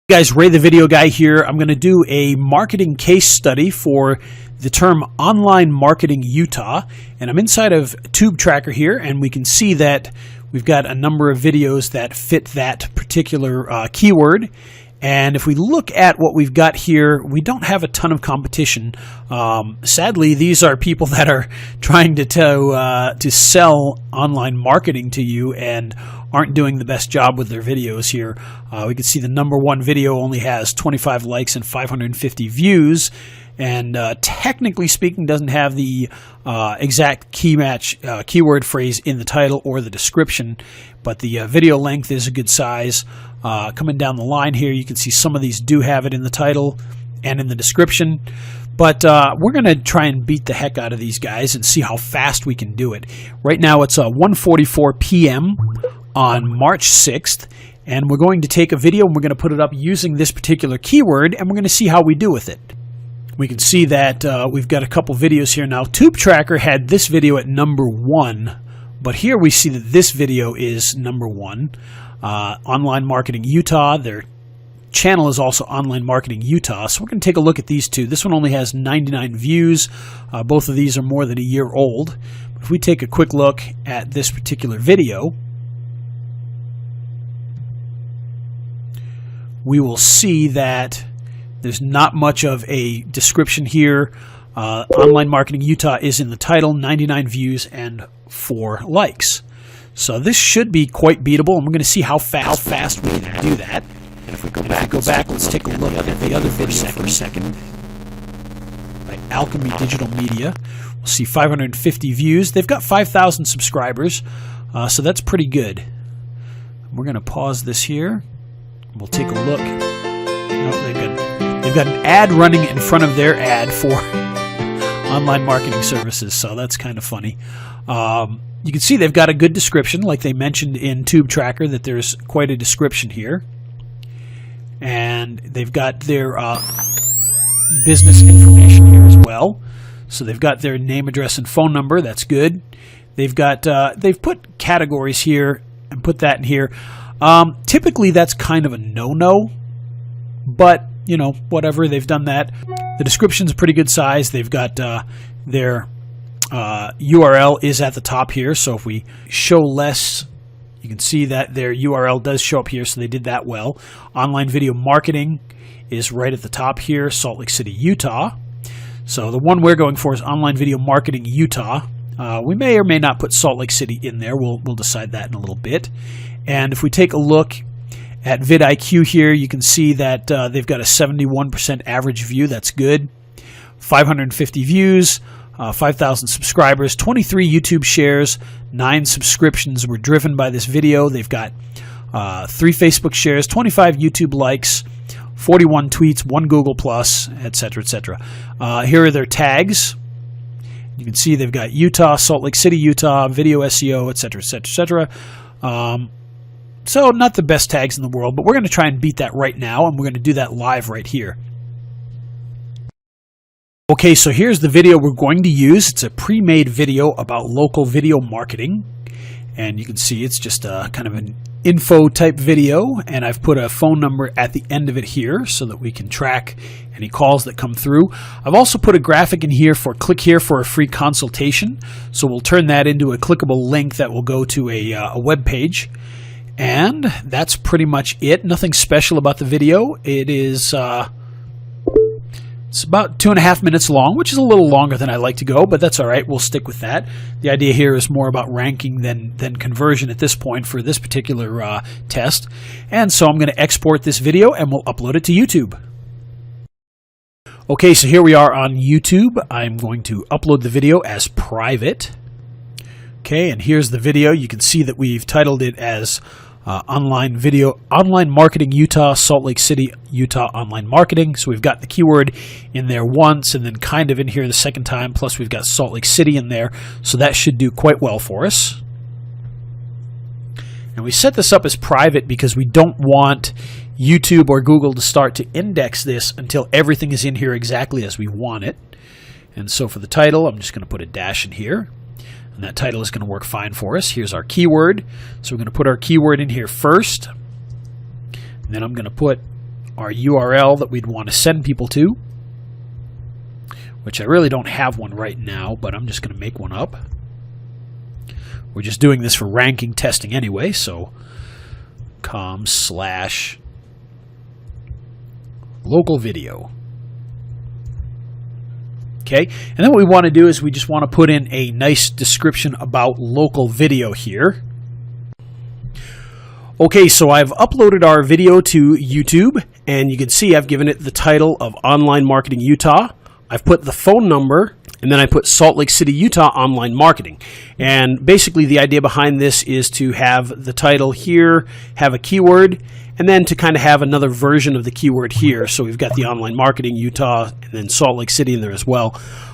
Guys, Ray the Video Guy here. I'm going to do a marketing case study for the term Online Marketing Utah, and I'm inside of Tube Tracker here, and we can see that we've got a number of videos that fit that particular keyword. And if we look at what we've got here, we don't have a ton of competition. Sadly, these are people that are trying to sell online marketing to you and aren't doing the best job with their videos here. We can see the #1 video only has 25 likes and 550 views, and technically speaking doesn't have the exact keyword phrase in the title or the description, but the video length is a good size. Coming down the line here, you can see some of these do have it in the title and in the description. But we're going to try and beat the heck out of these guys and see how fast we can do it. Right now it's 1:44 p.m. on March 6th, and we're going to take a video and we're going to put it up using this particular keyword, and we're going to see how we do with it. We can see that we've got a couple videos here now. Tube Tracker had this video at #1, but here we see that this video is #1. Online Marketing Utah, their channel is also Online Marketing Utah, so we're going to take a look at these two. This one only has 99 views. Both of these are more than a year old. If we take a quick look at this particular video, we will see that there's not much of a description here. Online Marketing Utah is in the title, 99 views and 4 likes. So this should be quite beatable, and we're going to see how fast we can do that. And if we go back, let's take a look at the other video for a second. By Alchemy Digital Media. We'll see 550 views. They've got 5,000 subscribers, so that's pretty good. We're going to pause this here. We'll take a look. Oh, they've got an ad running in front of their ad for online marketing services, so that's kind of funny. You can see they've got a good description, like they mentioned in Tube Tracker, that there's quite a description here. And they've got their business information here as well. So they've got their name, address, and phone number. That's good. They've got they've put categories here and put that in here. Typically, that's kind of a no-no, but you know, whatever. They've done that. The description's a pretty good size. They've got their URL is at the top here, so if we show less, you can see that their URL does show up here, so they did that well. Online Video Marketing is right at the top here, Salt Lake City, Utah. So the one we're going for is Online Video Marketing Utah. We may or may not put Salt Lake City in there. We'll decide that in a little bit. And if we take a look at vidIQ here, you can see that they've got a 71% average view. That's good. 550 views. 5,000 subscribers, 23 YouTube shares, 9 subscriptions were driven by this video. They've got 3 Facebook shares, 25 YouTube likes, 41 tweets, 1 Google+, etc., etc. Here are their tags. You can see they've got Utah, Salt Lake City, Utah, video SEO, etc., etc., etc. So not the best tags in the world, but we're going to try and beat that right now, and we're going to do that live right here. Okay, so here's the video we're going to use. It's a pre-made video about local video marketing, and you can see it's just a kind of an info type video, and I've put a phone number at the end of it here so that we can track any calls that come through. I've also put a graphic in here for click here for a free consultation, so we'll turn that into a clickable link that will go to a web page, and that's pretty much it. Nothing special about the video. It is it's about 2.5 minutes long, which is a little longer than I like to go, but that's all right. We'll stick with that. The idea here is more about ranking than conversion at this point for this particular test. And so I'm going to export this video and we'll upload it to YouTube. Okay, so here we are on YouTube. I'm going to upload the video as private. Okay, and here's the video. You can see that we've titled it as Online Marketing Utah, Salt Lake City, Utah Online Marketing. So we've got the keyword in there once and then kind of in here the second time, plus we've got Salt Lake City in there. So that should do quite well for us. And we set this up as private because we don't want YouTube or Google to start to index this until everything is in here exactly as we want it. And so for the title, I'm just going to put a dash in here. And that title is going to work fine for us. Here's our keyword. So we're going to put our keyword in here first. And then I'm going to put our URL that we'd want to send people to, which I really don't have one right now, but I'm just going to make one up. We're just doing this for ranking testing anyway, so com/local video. Okay, and then what we want to do is we just want to put in a nice description about local video here. Okay, so I've uploaded our video to YouTube, and you can see I've given it the title of Online Marketing Utah. I've put the phone number, and then I put Salt Lake City, Utah Online Marketing. And basically the idea behind this is to have the title here, have a keyword, and then to kind of have another version of the keyword here. So we've got the Online Marketing Utah and then Salt Lake City in there as well.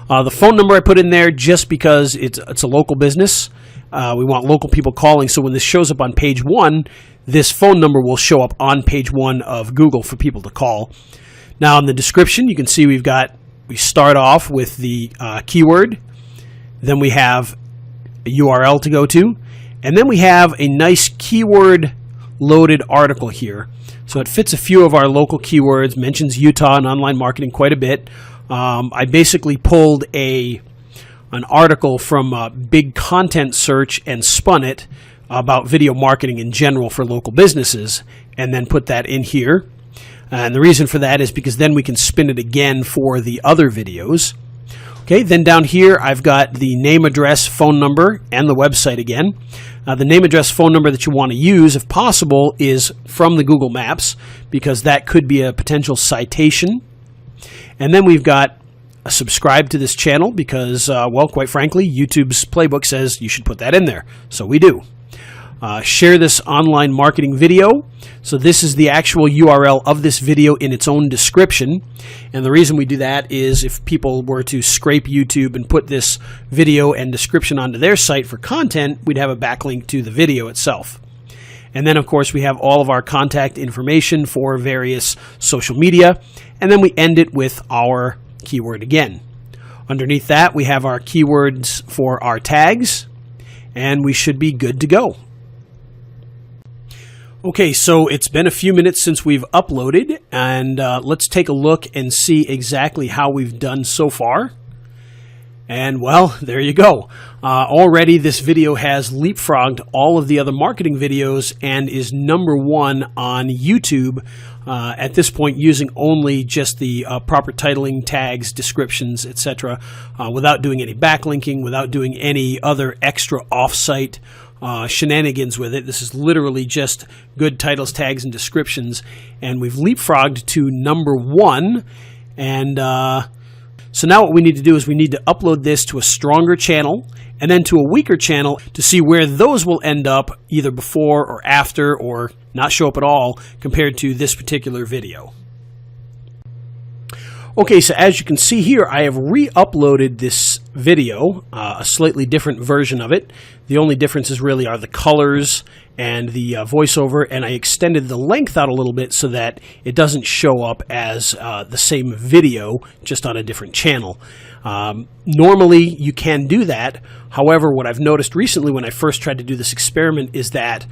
The phone number I put in there just because it's a local business. We want local people calling, so when this shows up on page 1, this phone number will show up on page 1 of Google for people to call. Now in the description, you can see we start off with the keyword, then we have a URL to go to, and then we have a nice keyword loaded article here. So it fits a few of our local keywords, mentions Utah and online marketing quite a bit. I basically pulled an article from Big Content Search and spun it about video marketing in general for local businesses, and then put that in here. And the reason for that is because then we can spin it again for the other videos. Okay, then down here I've got the name, address, phone number, and the website again. The name, address, phone number that you want to use, if possible, is from the Google Maps, because that could be a potential citation. And then we've got a subscribe to this channel because, well, quite frankly, YouTube's playbook says you should put that in there. So we do. Share this online marketing video. So this is the actual URL of this video in its own description. And the reason we do that is if people were to scrape YouTube and put this video and description onto their site for content, we'd have a backlink to the video itself. And then, of course, we have all of our contact information for various social media. And then we end it with our keyword again. Underneath that, we have our keywords for our tags, and we should be good to go. Okay, so it's been a few minutes since we've uploaded, and let's take a look and see exactly how we've done so far. And well, there you go. Already this video has leapfrogged all of the other marketing videos and is #1 on YouTube at this point, using only just the proper titling, tags, descriptions, etc., without doing any backlinking, without doing any other extra off-site shenanigans with it. This is literally just good titles, tags, and descriptions, and we've leapfrogged to #1. And so now what we need to do is we need to upload this to a stronger channel and then to a weaker channel to see where those will end up, either before or after, or not show up at all compared to this particular video. Okay, so as you can see here, I have re-uploaded this video, a slightly different version of it. The only differences really are the colors and the voiceover, and I extended the length out a little bit so that it doesn't show up as the same video, just on a different channel. Normally, you can do that. However, what I've noticed recently when I first tried to do this experiment is that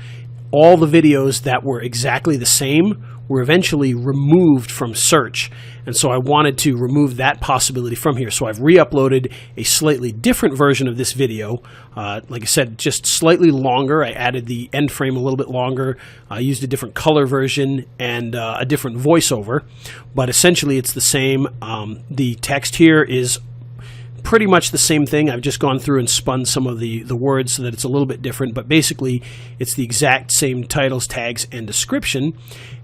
all the videos that were exactly the same were eventually removed from search. And so I wanted to remove that possibility from here. So I've re-uploaded a slightly different version of this video. Like I said, just slightly longer. I added the end frame a little bit longer. I used a different color version and a different voiceover. But essentially it's the same. The text here is pretty much the same thing. I've just gone through and spun some of the words so that it's a little bit different, but basically it's the exact same titles, tags, and description.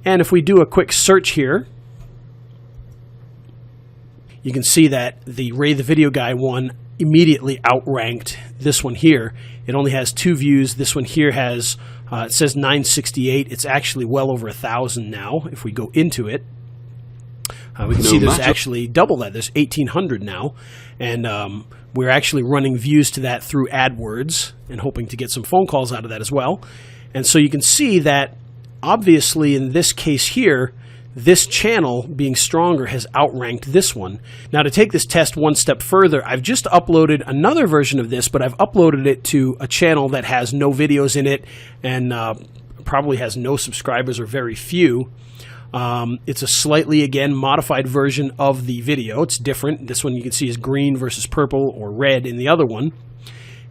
And if we do a quick search here, you can see that the Ray the Video Guy one immediately outranked this one here. It only has 2 views. This one here has, it says 968. It's actually well over 1,000 now if we go into it. We can see there's actually double that. There's 1,800 now. And we're actually running views to that through AdWords and hoping to get some phone calls out of that as well. And so you can see that obviously in this case here, this channel being stronger has outranked this one. Now to take this test one step further, I've just uploaded another version of this, but I've uploaded it to a channel that has no videos in it and probably has no subscribers or very few. It's a slightly, again, modified version of the video. It's different. This one you can see is green versus purple or red in the other one.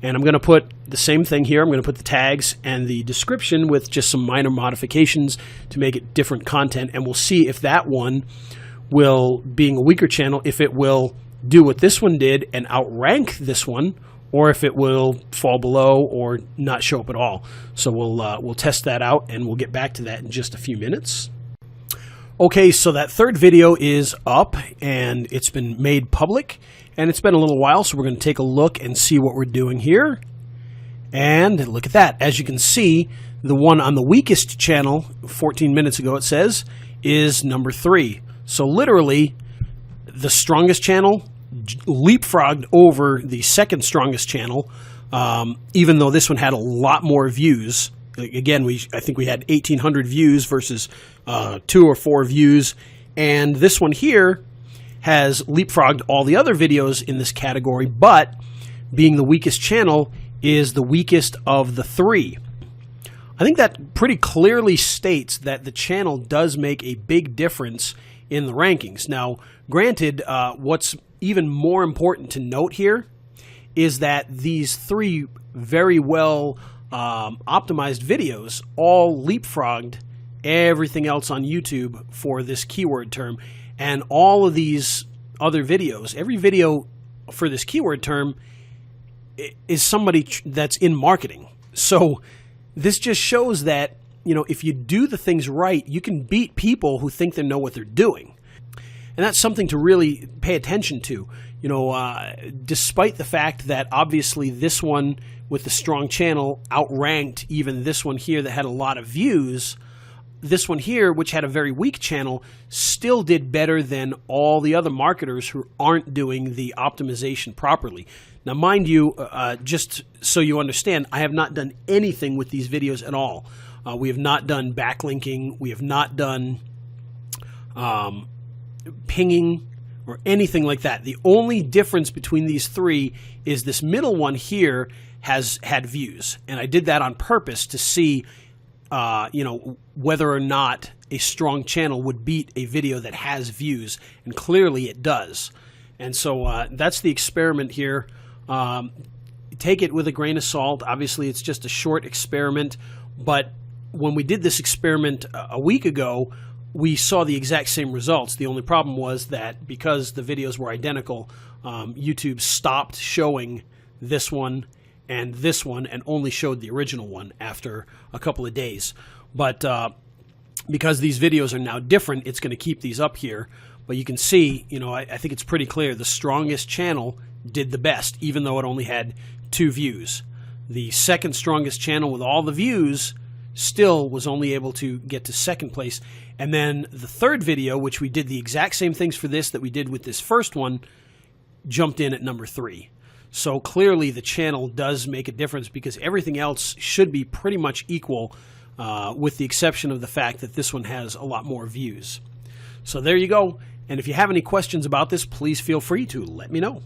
And I'm going to put the same thing here. I'm going to put the tags and the description with just some minor modifications to make it different content. And we'll see if that one will, being a weaker channel, if it will do what this one did and outrank this one, or if it will fall below or not show up at all. So we'll test that out, and we'll get back to that in just a few minutes. Okay, so that third video is up, and it's been made public, and it's been a little while, so we're going to take a look and see what we're doing here. And look at that. As you can see, the one on the weakest channel, 14 minutes ago it says, is number 3. So literally, the strongest channel leapfrogged over the second strongest channel, even though this one had a lot more views. Again, I think we had 1,800 views versus 2 or 4 views, and this one here has leapfrogged all the other videos in this category, but being the weakest channel is the weakest of the 3. I think that pretty clearly states that the channel does make a big difference in the rankings. Now, granted, what's even more important to note here is that these 3 very well optimized videos all leapfrogged everything else on YouTube for this keyword term, and all of these other videos, every video for this keyword term is somebody that's in marketing. So this just shows that, you know, if you do the things right, you can beat people who think they know what they're doing. And that's something to really pay attention to. You know, despite the fact that obviously this one with the strong channel outranked even this one here that had a lot of views, this one here, which had a very weak channel, still did better than all the other marketers who aren't doing the optimization properly. Now, mind you, just so you understand, I have not done anything with these videos at all. We have not done backlinking. We have not done pinging or anything like that. The only difference between these 3 is this middle one here has had views, and I did that on purpose to see you know, whether or not a strong channel would beat a video that has views, and clearly it does. And so that's the experiment here. Take it with a grain of salt. Obviously, it's just a short experiment, but when we did this experiment a week ago, we saw the exact same results. The only problem was that because the videos were identical, YouTube stopped showing this one and this one and only showed the original one after a couple of days. But because these videos are now different, it's going to keep these up here. But you can see, you know, I think it's pretty clear the strongest channel did the best, even though it only had 2 views. The second strongest channel with all the views still was only able to get to second place. And then the third video, which we did the exact same things for this that we did with this first one, jumped in at number 3. So clearly the channel does make a difference, because everything else should be pretty much equal, with the exception of the fact that this one has a lot more views. So there you go. And if you have any questions about this, please feel free to let me know.